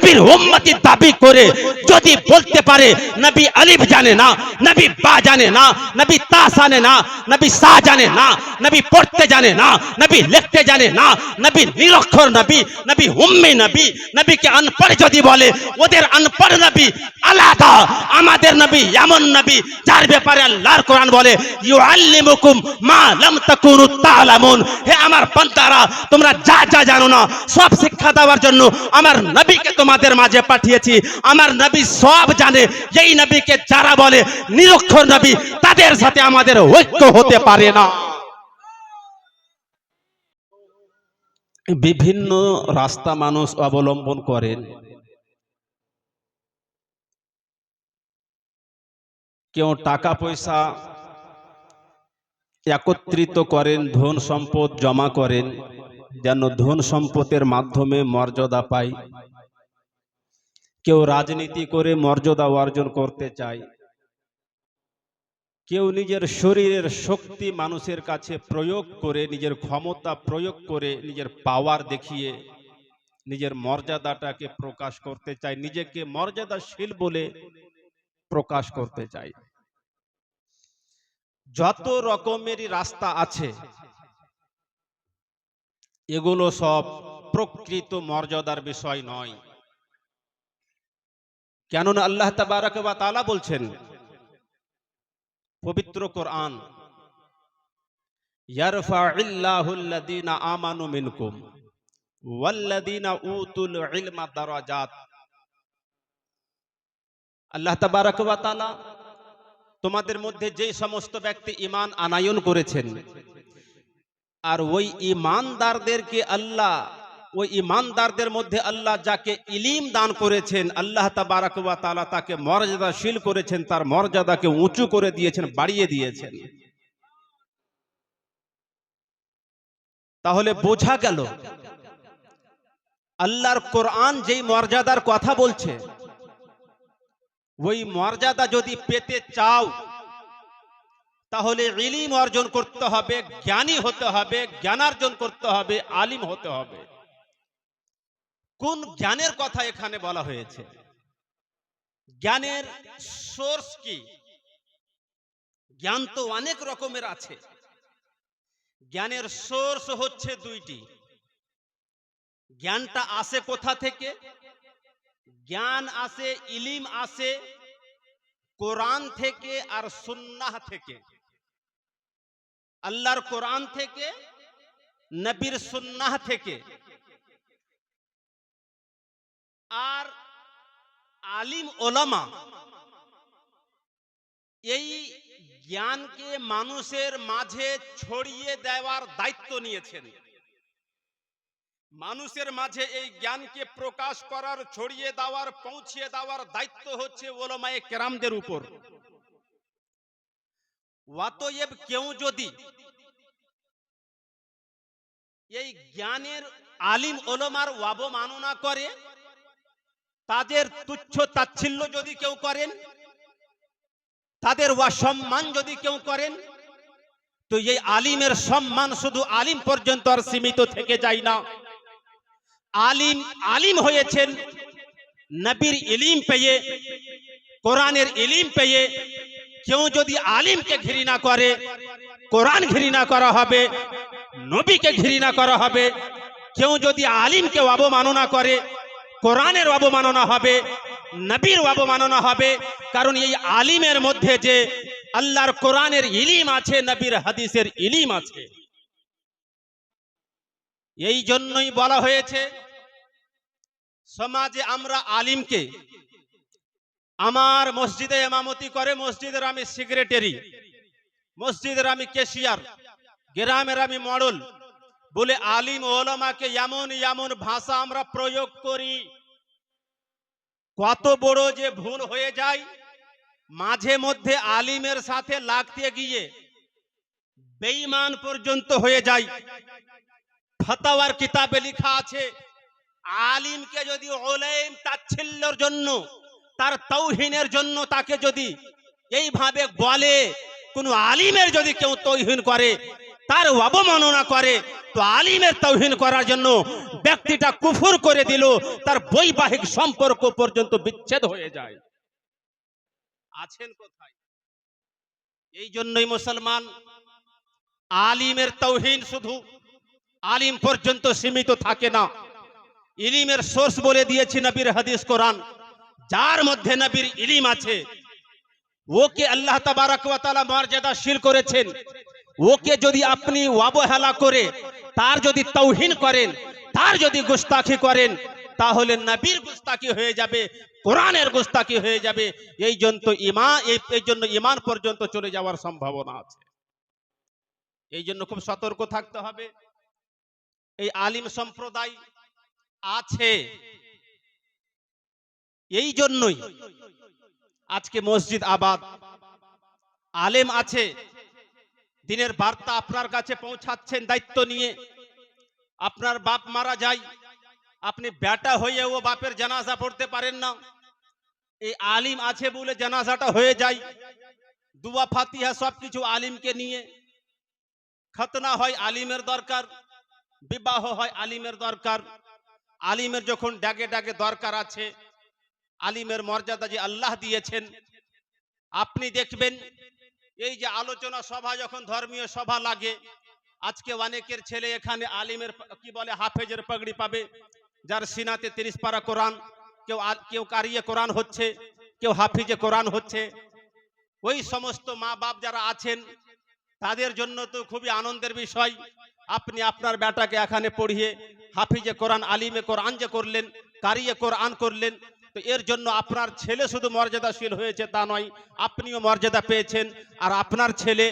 নবীর উম্মতি দাবি করে যদি বলতে পারে নবী আলিফ জানে না, নবী বা জানে না, নবী তা জানে না, নবী সা জানে না, নবী পড়তে জানে না, নবী লিখতে জানে না, নবী নিরক্ষর নবী, নবী উম্মি নবী, নবীকে আনপড় যদি বলে ওদের আনপড় নবী আলাদা, আমাদের নবী এমন নবী যার ব্যাপারে আল্লাহর কোরআন বলে ইউআল্লিমুকুম মা লাম তাকুনু তা'লামুন। হে আমার বান্দারা, তোমরা যা যা জানো না সব শিক্ষা দেওয়ার জন্য আমার নবীকে তোমাদের মাঝে পাঠিয়েছি। আমার নবী সব জানে। এই নবীকে যারা বলে নিরক্ষর নবী, তাদের সাথে আমাদের ঐক্য হতে পারে না। বিভিন্ন রাস্তা মানুষ অবলম্বন করেন। কেউ টাকা পয়সা একত্রিত করেন, ধন সম্পদ জমা করেন যেন ধন সম্পদের মাধ্যমে মর্যাদা পায়। কেউ রাজনীতি করে মর্যাদা অর্জন করতে চায়। কেউ নিজের শরীরের শক্তি মানুষের কাছে প্রয়োগ করে, নিজের ক্ষমতা প্রয়োগ করে, নিজের পাওয়ার দেখিয়ে নিজের মর্যাদাটাকে প্রকাশ করতে চায়, নিজেকে মর্যাদাশীল বলে প্রকাশ করতে চায়। যত রকমেরই রাস্তা আছে এগুলো সব প্রকৃত মর্যাদার বিষয় নয়। কেননা আল্লাহ তাবারক ওয়া তাআলা বলছেন পবিত্র কোরআন, ইয়ারফা'ুল্লাহুল্লাযীনা আমানু মিনকুম ওয়াল্লাযীনা উতুল ইলমা দারাজাত। আল্লাহ তাবারক ওয়া তাআলা তোমাদের মধ্যে যে সমস্ত ব্যক্তি ঈমান আনায়ন করেছেন আর ওই ঈমানদারদেরকে আল্লাহ, ওই ঈমানদারদের মধ্যে আল্লাহ যাকে ইলম দান করেছেন, আল্লাহ তাবারক ওয়া তাআলা তাকে মর্যাদাশীল করেছেন, তার মর্যাদাকে উঁচু করে দিয়েছেন, বাড়িয়ে দিয়েছেন। তাহলে বোঝা গেল আল্লাহর কোরআন যেই মর্যাদার কথা বলছে, ওই মর্যাদা যদি পেতে চাও তাহলে ইলম অর্জন করতে হবে, জ্ঞানী হতে হবে, জ্ঞানার্জন করতে হবে, আলিম হতে হবে। কোন জ্ঞানের কথা এখানে বলা হয়েছে? জ্ঞানের সোর্স কি? জ্ঞান তো অনেক রকমের আছে। জ্ঞানের সোর্স হচ্ছে দুইটি। জ্ঞানটা আসে কোথা থেকে? জ্ঞান আসে, ইলম আসে কোরআন থেকে আর সুন্নাহ থেকে। আল্লাহর কোরআন থেকে, নবীর সুন্নাহ থেকে। আর আলিম ওলামা এই জ্ঞানকে মানুষের মাঝে ছড়িয়ে দেওয়ার দায়িত্ব নিয়েছেন। মানুষের মাঝে এই জ্ঞানকে প্রকাশ করার, ছড়িয়ে দেওয়ার, পৌঁছিয়ে দেওয়ার দায়িত্ব হচ্ছে ওলামায়ে কেরামদের উপর। অতএব কেউ যদি এই জ্ঞানের আলিম ওলামার অবমাননা করে, তাদের তুচ্ছ তাচ্ছিল্য যদি কেউ করেন, তাদের অসম্মান যদি কেউ করেন, তো এই আলিমের সম্মান শুধু আলিম পর্যন্ত আর সীমিত থেকে যায় না। আলিম আলিম হয়েছেন নবীর ইলম পেয়ে, কোরআনের ইলম পেয়ে। কেউ যদি আলিমকে ঘৃণা করে, কোরআন ঘৃণা করা হবে, নবীকে ঘৃণা করা হবে। কেউ যদি আলিমকে অবমাননা করে, কোরআনের অবমাননা হবে, নবীর অবমাননা হবে। কারণ এই আলিমের মধ্যে যে আল্লাহর কোরআনের ইলম আছে, নবীর হাদিসের ইলম আছে। এই জন্যই বলা হয়েছে সমাজে আমরা আলিমকে, আমার মসজিদে ইমামতি করে, মসজিদের আমি সেক্রেটারি, মসজিদের আমি ক্যাশিয়ার, গ্রামের আমি মডল বলে আলিম ওলামাকে এমন এমন ভাষা আমরা প্রয়োগ করি। কত বড় যে ভুল হয়ে যায়। মাঝে মধ্যে আলিমের সাথে লাগতে গিয়ে বেঈমান পর্যন্ত হয়ে যায়। ফতোয়ার কিতাবে লেখা আছে, আলিমকে যদি উলাইম তাচ্ছিল্যের জন্য, তার তাওহীনের জন্য তাকে যদি এইভাবে বলে, কোন আলিমের যদি কেউ তাওহীন করে, তার অবমাননা করে, তো আলিমের তাওহীন করার জন্য ব্যক্তিটা কুফর করে দিল, তার বৈবাহিক সম্পর্ক পর্যন্ত বিচ্ছেদ হয়ে যায়। আছেন কোথায়? এই জন্যই মুসলমান আলিমের তাওহীন শুধু আলিম পর্যন্ত সীমিত থাকে না। ইলমের সোর্স বলে দিয়েছি নবীর হাদিস কোরআন। যার মধ্যে নবীর ইলম আছে ওকে আল্লাহ তাবারক ওয়া তাআলা মর্যাদাশীল করেছেন। ওকে যদি আপনি অবহেলা করে তার যদি তাওহীন করেন, তার যদি গুস্তাখি করেন, তাহলে নবীর গুস্তাখি হয়ে যাবে, কোরআনের গুস্তাখি হয়ে যাবে। এই জন্য ঈমান পর্যন্ত চলে যাওয়ার সম্ভাবনা আছে। এই জন্য খুব সতর্ক থাকতে হবে। এই আলিম সম্প্রদায় আছে, এই জন্যই আজকে মসজিদ আবাদ, আলেম আছে, দিনের বার্তা আপনার কাছে পৌঁছাচ্ছেন দায়িত্ব নিয়ে। আপনার বাপ মারা যায়, আপনি বেটা হয়েও বাপের জানাজা পড়তে পারেন না, এই আলিম আছে বলে জানাজাটা হয়ে যায়। দুয়া ফাতিহা সবকিছু আলিমকে নিয়ে, খতনা হয় আলিমের দরকার, বিবাহ হয় আলিমের দরকার। আলিমের যখন ডাকে ডাকে দরকার আছে, আলিমের মর্যাদা যে আল্লাহ দিয়েছেন। আপনি দেখবেন এই যে আলোচনা সভা, যখন ধর্মীয় সভা লাগে, আজকে অনেকের ছেলে এখানে আলিমের কি বলে হাফেজের পাগড়ি পাবে, যার সিনাতে 30 পারা কোরআন, কেউ কারিয়ে কোরআন হচ্ছে, কেউ হাফিজে কোরআন হচ্ছে। ওই সমস্ত মা বাপ যারা আছেন তাদের জন্য তো খুবই আনন্দের বিষয়। আপনি আপনার বেটাকে এখানে পড়িয়ে হাফিজে কোরআন, আলিমে কোরআন যে করলেন, কারিয়ে কোরআন করলেন, তো এর জন্য আপনার ছেলে শুধু মর্যাদাশীল হয়েছে তা নয়, আপনিও মর্যাদা পেয়েছেন। আর আপনার ছেলে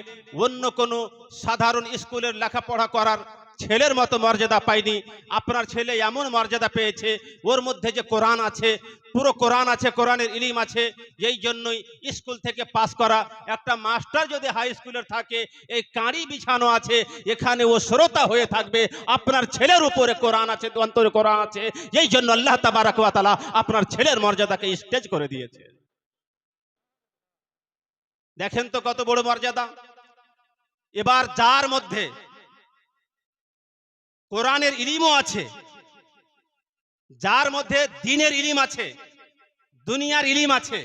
অন্য কোনো সাধারণ স্কুলের লেখাপড়া করার ছেলের মতো মর্যাদা পায়নি। আপনার ছেলে এমন মর্যাদা পেয়েছে, ওর মধ্যে যে কোরআন আছে, পুরো কোরআন আছে, কোরআনের ইলম আছে। এই জন্যই স্কুল থেকে পাস করা একটা মাস্টার যদি হাই স্কুলের থাকে, এই কাঁড়ি বিছানো আছে, এখানে ও শ্রোতা হয়ে থাকবে। আপনার ছেলের উপরে কোরআন আছে, অন্তরে কোরআন আছে। এই জন্য আল্লাহ তাবারক ওয়া তাআলা আপনার ছেলের মর্যাদাকে স্টেজ করে দিয়েছে। দেখেন তো কত বড় মর্যাদা। এবার যার মধ্যে কোরআনের ইলমও আছে, যার মধ্যে দ্বীনের ইলম আছে, দুনিয়ার ইলম আছে,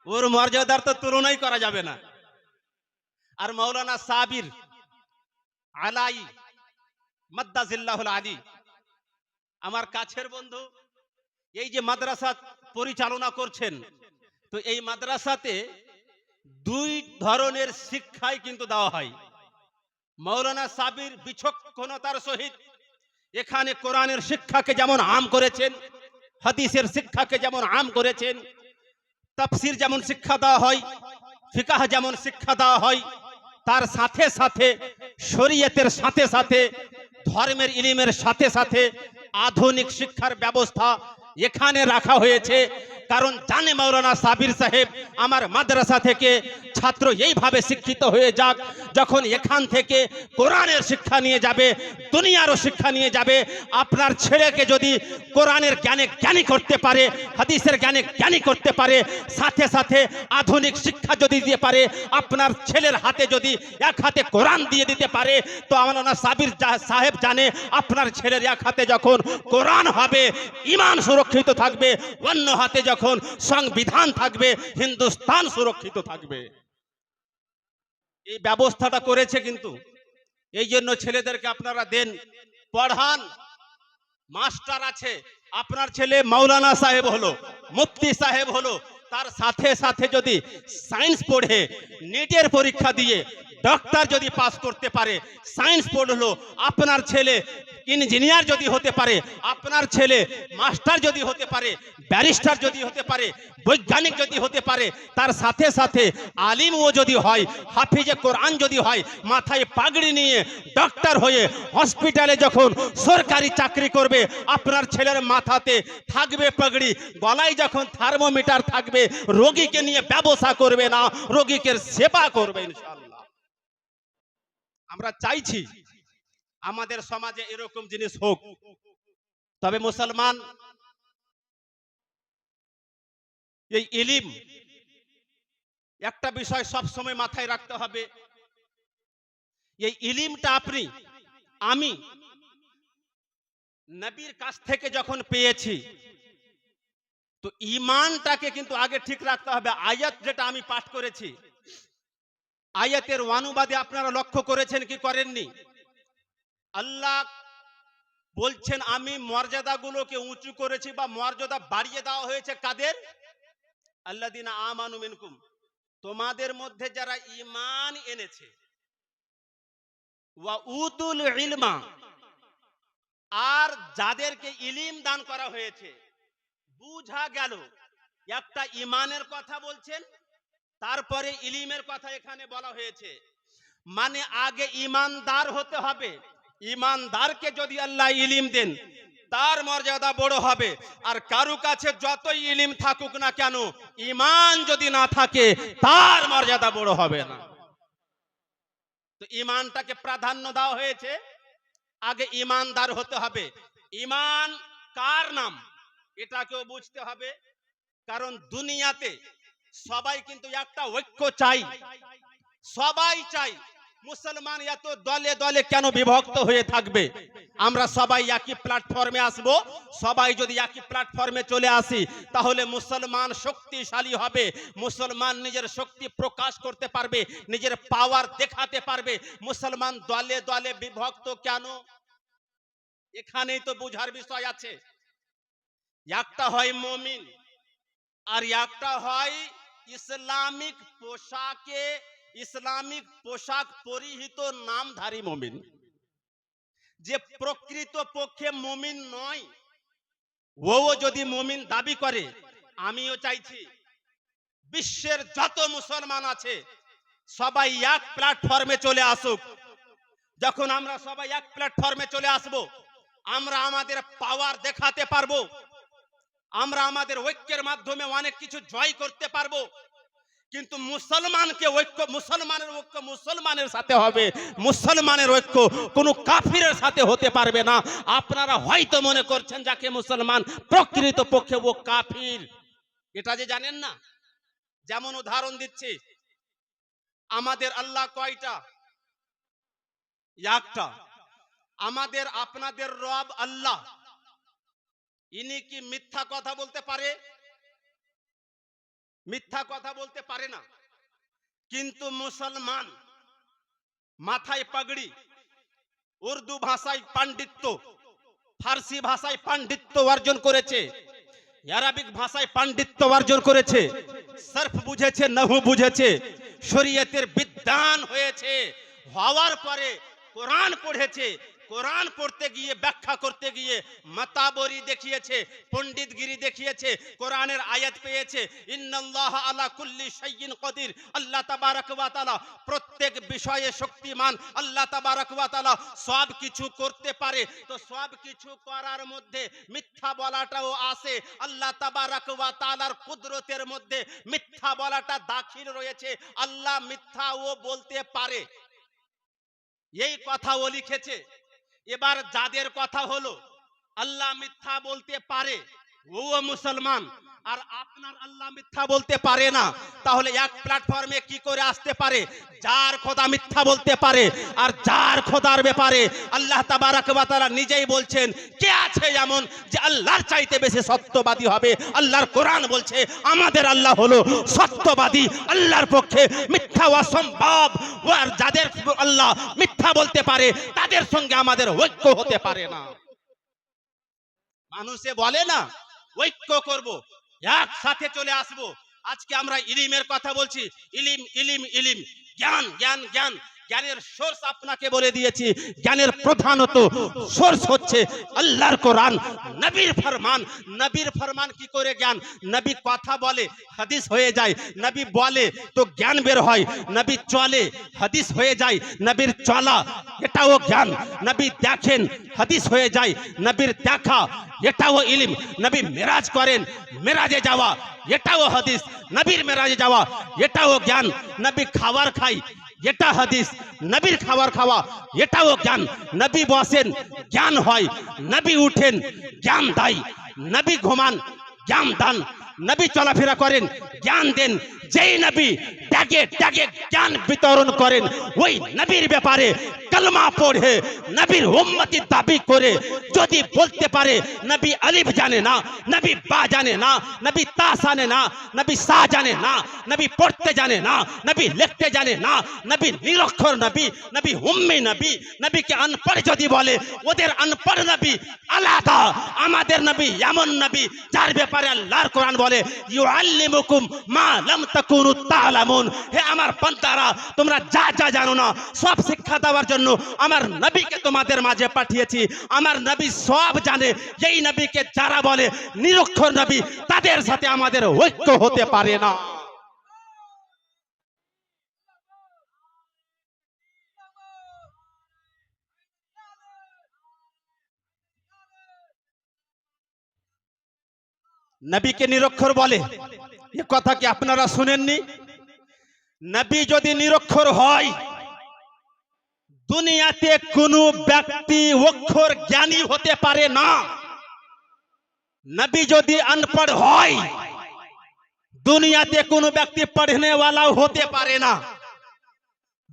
ওর মর্যাদার তো তুলনাই করা যাবে না। আর মাওলানা সাবির আলাই মাদ্দাজিল্লাহুল আলী, আমার কাছের বন্ধু, এই যে মাদ্রাসা পরিচালনা করছেন, তো এই মাদ্রাসাতে 2 ধরনের শিক্ষাই কিন্তু দেওয়া হয়। মাওলানা সাবির বিচক্ষণতার সহিত এখানে কোরআনের শিক্ষাকে যেমন আম করেছেন, হাদিসের শিক্ষাকে যেমন আম করেছেন, তাফসীর যেমন শিক্ষা দেওয়া হয়, ফিকাহ যেমন শিক্ষা দেওয়া হয়, তার সাথে সাথে শরীয়তের সাথে সাথে ধর্মের ইলমের সাথে সাথে আধুনিক শিক্ষার ব্যবস্থা এখানে রাখা হয়েছে। কারণ জানে মাওলানা সাবির সাহেব আমার মাদ্রাসা থেকে ছাত্র এইভাবে শিক্ষিত হয়ে যাক, যখন এখান থেকে কোরআনের শিক্ষা নিয়ে যাবে, দুনিয়ারও শিক্ষা নিয়ে যাবে। আপনার ছেলেকে যদি কোরআনের জ্ঞানে জ্ঞানী করতে পারে, হাদিসের জ্ঞানে জ্ঞানী করতে পারে, সাথে সাথে আধুনিক শিক্ষা যদি দিতে পারে, আপনার ছেলের হাতে যদি এক হাতে কোরআন দিয়ে দিতে পারে, তো মাওলানা সাবির সাহেব জানে আপনার ছেলের এক হাতে যখন কোরআন হবে, ঈমান সুরক্ষিত থাকবে, অন্য হাতে যখন সংবিধান থাকবে, হিন্দুস্তান সুরক্ষিত থাকবে। এই ব্যবস্থাটা করেছে কিন্তু। এই জন্য ছেলেদেরকে আপনারা দেন, পড়ান। মাস্টার আছে, আপনার ছেলে মাওলানা সাহেব হলো, মুফতি সাহেব হলো, তার সাথে সাথে যদি সায়েন্স পড়ে নেটের পরীক্ষা দিয়ে ডক্টর যদি পাস করতে পারে, সায়েন্স পড়লো, আপনার ছেলে ইঞ্জিনিয়ার যদি হতে পারে, আপনার ছেলে মাস্টার যদি হতে পারে, ব্যারিস্টার যদি হতে পারে, বৈজ্ঞানিক যদি হতে পারে, তার সাথে সাথে আলিমও যদি হয়, হাফিজে কোরআন যদি হয়, মাথায় পাগড়ি নিয়ে ডক্টর হয়ে হসপিটালে যখন সরকারি চাকরি করবে, আপনার ছেলের মাথাতে থাকবে পাগড়ি, গলায় যখন থার্মোমিটার থাকবে, রোগীকে নিয়ে ব্যবসা করবে না, রোগীকে সেবা করবে ইনশাআল্লাহ। আমরা চাইছি আমাদের সমাজে এরকম জিনিস হোক। তবে মুসলমান এই ইলম একটা বিষয় সব সময় মাথায় রাখতে হবে, এই ইলিমটা আমি নবীর কাছ থেকে যখন পেয়েছি, তো ঈমানটাকে কিন্তু আগে ঠিক রাখতে হবে। আয়াত যেটা আমি পাঠ করেছি, আয়াতের অনুবাদে আপনারা লক্ষ্য করেছেন কি করেননি? আল্লাহ বলছেন আমি মর্যাদাগুলোকে উঁচু করেছি বা মর্যাদা বাড়িয়ে দেওয়া হয়েছে কাদের? আল্লাযিনা আমানু মিনকুম, তোমাদের মধ্যে যারা ঈমান এনেছে, ওয়া উতুল ইলমা, আর যাদেরকে ইলিম দান করা হয়েছে। বুঝা গেল একটা ঈমানের কথা বলছেন, তারপরে ইলিমের কথা এখানে বলা হয়েছে। মানে আগে ঈমানদার হতে হবে। ঈমানদারকে যদি আল্লাহ ইলিম দেন, তার মর্যাদা বড় হবে। আর কারো কাছে যতই ইলিম থাকুক না কেন, ঈমান যদি না থাকে, তার মর্যাদা বড় হবে না। তো ঈমানটাকে প্রাধান্য দেওয়া হয়েছে, আগে ঈমানদার হতে হবে। ঈমান কার নাম এটাকেও বুঝতে হবে। কারণ দুনিয়াতে সবাই কিন্তু একটা ঐক্য চাই, সবাই চাই। মুসলমান এত দলে দলে কেন বিভক্ত হয়ে থাকবে? আমরা সবাই একই প্ল্যাটফর্মে আসব। সবাই যদি একই প্ল্যাটফর্মে চলে আসি, তাহলে মুসলমান শক্তিশালী হবে, মুসলমান নিজের শক্তি প্রকাশ করতে পারবে, নিজের পাওয়ার দেখাতে পারবে। মুসলমান দলে দলে বিভক্ত কেন? এখানেই তো বুঝার বিষয় আছে। একটা হয় মুমিন, আর একটা হয় ইসলামিক পোশাক পরিহিত নামধারী মুমিন। যে প্রকৃত পক্ষে মুমিন নয়, ও যদি মুমিন দাবি করে, আমিও চাইছি বিশ্বের যত মুসলমান আছে সবাই এক প্ল্যাটফর্মে চলে আসুক। যখন আমরা সবাই এক প্ল্যাটফর্মে চলে আসব, আমরা আমাদের পাওয়ার দেখাতে পারবো, আমরা আমাদের ঐক্যের মাধ্যমে অনেক কিছু জয় করতে পারবো। কিন্তু মুসলমানকে ঐক্য, মুসলমানের ঐক্য মুসলমানের সাথে হবে, মুসলমানের ঐক্য কোনো কাফিরের সাথে হতে পারবে না। আপনারা হয়তো মনে করছেন যাকে মুসলমান, প্রকৃত পক্ষে ও কাফির, এটা যে জানেন না। যেমন উদাহরণ দিচ্ছি, আমাদের আল্লাহ কয়টা? একটা। আমাদের আপনাদের রব আল্লাহ, ইনি কি মিথ্যা কথা বলতে পারে? মিথ্যা কথা বলতে পারে না। কিন্তু মুসলমান মাথায় পাগড়ি, উর্দু ভাষায় পাণ্ডিত্য, ফার্সি ভাষায় পাণ্ডিত্য অর্জন করেছে, আরবিক ভাষায় পাণ্ডিত্য অর্জন করেছে, সরফ বুঝেছে, নহু বুঝেছে, শরীয়তের বিদ্বান হয়েছে। হওয়ার পরে কোরআন পড়েছে, কোরআন পড়তে গিয়ে ব্যাখ্যা করতে গিয়ে মাতাবরি দেখিয়েছে, পণ্ডিতগিরি দেখিয়েছে, কোরআনের আয়াত পেয়েছে, ইন্নাল্লাহ আলা কুল্লি শাইইন কদির, আল্লাহ তাবারক ওয়া তাআলা প্রত্যেক বিষয়ে শক্তিমান। আল্লাহ তাবারক ওয়া তাআলা সব কিছু করতে পারে। তো সব কিছু করার মধ্যে মিথ্যা বলাটাও আছে। আল্লাহ তাবারক ওয়া তাআলার কুদরতের মধ্যে মিথ্যা বলাটা দাখিল রয়েছে। আল্লাহ মিথ্যাও বলতে পারে, এই কথাও লিখেছে। এবার যাদের কথা হলো আল্লাহ মিথ্যা বলতে পারে, ও মুসলমান, আর আপনার আল্লাহ মিথ্যা বলতে পারে না, তাহলে এক প্ল্যাটফর্মে কি করে আসতে পারে? যার খোদা মিথ্যা বলতে পারে আর যার খোদার ব্যাপারে আল্লাহ তাবারক ওয়া তাআলা নিজেই বলছেন, কে আছে এমন যে আল্লাহর চাইতে বেশি সত্যবাদী হবে? আল্লাহর কোরআন বলছে আমাদের আল্লাহ হলো সত্যবাদী, আল্লাহর পক্ষে মিথ্যা অসম্ভব। আর যাদের আল্লাহ মিথ্যা বলতে পারে, তাদের সঙ্গে আমাদের ঐক্য হতে পারে না। মানুষে বলে না ঐক্য করব, একসাথে চলে আসব। আজকে আমরা ইলিমের কথা বলছি, ইলিম ইলিম ইলিম, জ্ঞান জ্ঞান জ্ঞান। জ্ঞানের সোর্স আপনাকে বলে দিয়েছি। জ্ঞানের প্রধানত সোর্স হচ্ছে আল্লাহর কোরআন, নবীর ফরমান। নবীর ফরমান কি করে জ্ঞান? নবী কথা বলে, হাদিস হয়ে যায়। নবী বলে তো জ্ঞান বের হয়। নবী চলে, হাদিস হয়ে যায়। নবীর চলা, এটাও জ্ঞান। নবী দেখেন, হাদিস হয়ে যায়। নবীর দেখা, এটাও ইলম। নবী মেরাজ করেন, মেরাজে যাওয়া, এটাও হাদিস। নবীর মেরাজে যাওয়া, এটাও জ্ঞান। নবী খাবার খায়, এটা হাদিস। নবীর খাবার খাওয়া, এটাও জ্ঞান। নবী বসেন, জ্ঞান হয়। নবী উঠেন, জ্ঞান দেয়। নবী ঘুমান, জ্ঞান দান। নবী চলাফেরা করেন, জ্ঞান দেন। যেই নবী ডাকে ডাকে জ্ঞান বিতরণ করেন, ওই নবীর ব্যাপারে কলমা পড়ে নবীর উম্মতি দাবি করে যদি বলতে পারে নবী আলিফ জানে না, নবী বা জানে না, নবী তা জানে না, নবী সা জানে না, নবী পড়তে জানে না, নবী লিখতে জানে না, নবী নিরক্ষর নবী, নবী উম্মি নবী, নবীকে আনপড় যদি বলে, ওদের আনপড় নবী আলাদা, আমাদের নবী এমন নবী যার ব্যাপারে আল্লাহর কোরআন বলে ইউআল্লিমুকুম মা লাম তাকুনু তা'লামুন। হে আমার বান্দারা, তোমরা যা যা জানো না সব শিক্ষা দেওয়ার জন্য আমার নবীকে তোমাদের মাঝে পাঠিয়েছি। আমার নবী সব জানে। এই নবীকে যারা বলে নিরক্ষর নবী, তাদের সাথে আমাদের ঐক্য হতে পারে না। নবীকে নিরক্ষর বলে, এ কথা কি আপনারা শুনেননি? নবী যদি নিরক্ষর হয়, দুনিয়াতে কোনো ব্যক্তি অক্ষর জ্ঞানী হতে পারে না। নবী যদি আনপড় হয়, দুনিয়াতে কোনো ব্যক্তি পড়নেওয়ালাও হতে পারে না।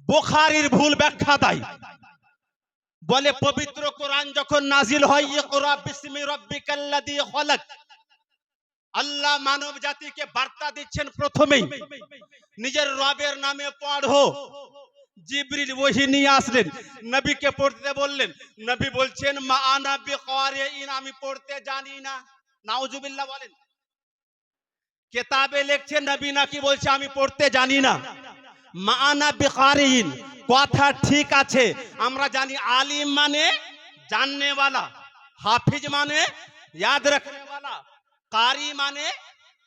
বুখারীর ভুল ব্যাখ্যা দেয়, বলে পবিত্র কোরআন যখন নাজিল হয়, ইকরা বিসমি রাব্বিকাল্লাযী খলাক, আল্লাহ মানব জাতিকে বার্তা দিচ্ছেন প্রথমেই নিজের রবের নামে পড়ো। জিবরিল ওহী নিয়ে আসলেন, নবীকে পড়তে বললেন, নবী বলছেন মা আনা বিকারিন, আমি পড়তে জানি না। নাউজুবিল্লাহ বলেন। কিতাবে লিখছে নবী নাকি বলছে আমি পড়তে জানি না। মা আনা বিকারিন কথা ঠিক আছে, আমরা জানি আলিম মানে জাননেওয়ালা, হাফিজ মানে याद रखने वाला, কারি মানে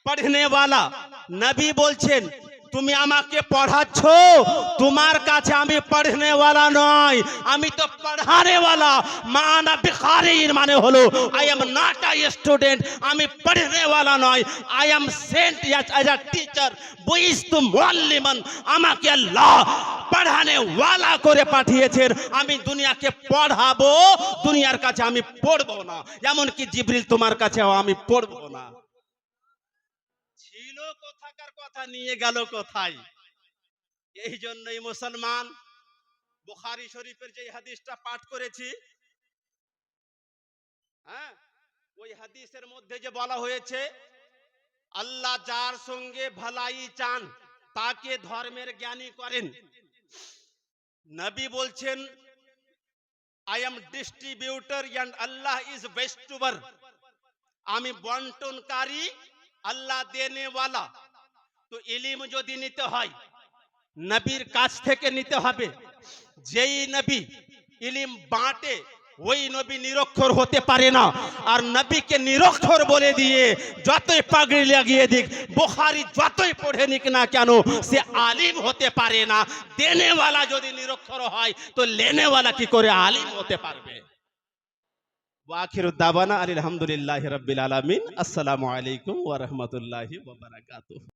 পড়নেওয়ালা। নবী বলছেন তুমি আমাকে পড়াচ্ছ, তোমার কাছে আমি পড়নেওয়ালা নয়, আমি তো পড়ানেওয়ালা। মানা বিকারিন মানে হলো I am not a student, আমি পড়নেওয়ালা নয়, I am sent as a teacher বুইস্তু মুআল্লিমান, আমাকে আল্লাহ পড়ানেওয়ালা করে পাঠিয়েছেন, আমি দুনিয়াকে পড়াবো, দুনিয়ার কাছে আমি পড়বো না। এমন কি জিবরিল তোমার কাছেও আমি পড়বো না। ছিল কোথাকার কথা, নিয়ে গেল কোথায়। এই জন্যই মুসলমান বুখারী শরীফের যে হাদিসটা পাঠ করেছি, হ্যাঁ, ওই হাদিসের মধ্যে যে বলা হয়েছে আল্লাহ যার সঙ্গে ভালাই চান তাকে ধর্মের জ্ঞানী করেন। নবী বলছেন I am distributor and Allah is বেস্টুবার, আমি বন্টনকারী, আল্লাহ দেনেওয়ালা। তো ইলম যদি নিতে হয় নবীর কাছ থেকে নিতে হবে। যেই নবী ইলম বাঁটে ওই নবী নিরক্ষর হতে পারে না। আর নবীকে নিরক্ষর বলে দিয়ে যতই পাগড়ি লাগিয়ে দিক, বুখারী যতই পড়ে নিক না কেন, সে আলিম হতে পারে না। দেনেওয়ালা যদি নিরক্ষর হয় তো লেনেওয়ালা কি করে আলিম হতে পারবে? ওয়াখিরু দাওয়ানা আলহামদুলিল্লাহি রাব্বিল আলামিন। আসসালামু আলাইকুম ওয়া রাহমাতুল্লাহি ওয়া বারাকাতুহু।